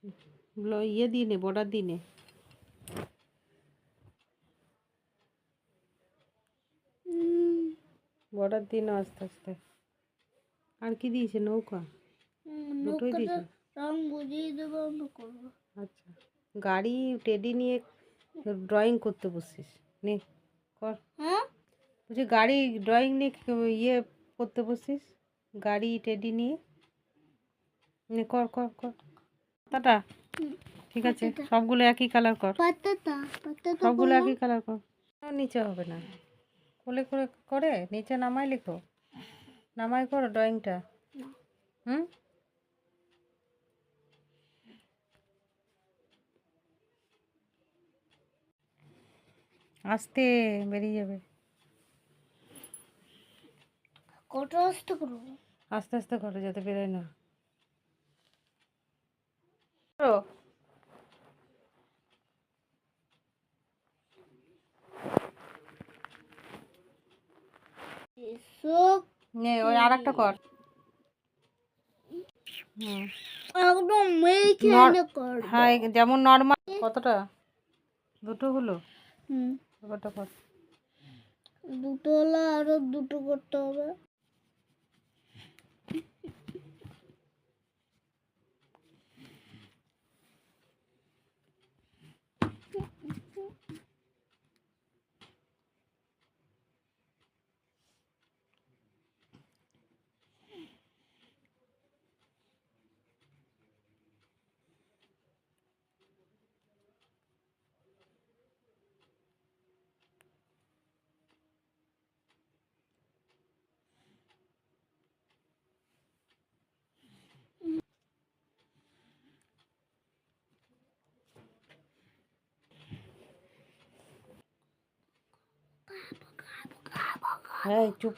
ইয়ে দিয়ে নে, বর্ডার দিয়ে নে। বর্ডার দিয়ে না আস্তে আস্তে। আর কি দিয়েছে? নৌকা, দুটোই দিয়েছে। রং বুঝিয়ে দেবো, আমি করবো। আচ্ছা, গাড়ি টেডি নিয়ে ড্রয়িং করতে বসছিস? নে কর। হ্যাঁ, বলছি গাড়ি ড্রয়িং নিয়ে ইয়ে করতে বসছিস, গাড়ি টেডি নিয়ে। নে কর কর কর। পাতাটা ঠিক আছে, সবগুলো একই কালার কর। পাতাটা সবগুলো একই কালার কর। নিচে হবে না, কোলে করে করে নিচে নামাই লেখো, নামাই করো ড্রয়িংটা। হুম, আস্তে বেরিয়ে যাবে। কত আস্তে করবো? আস্তে আস্তে করো যাতে বেরোয় না। করো। নে ওই আর একটা কর। হুম, একদম মেখে কর। হ্যাঁ যেমন নর্মাল। কতটা? দুটো হলো। কত কর? দুটো হলো, আরো দুটো করতে হবে। হ্যাঁ চুপ।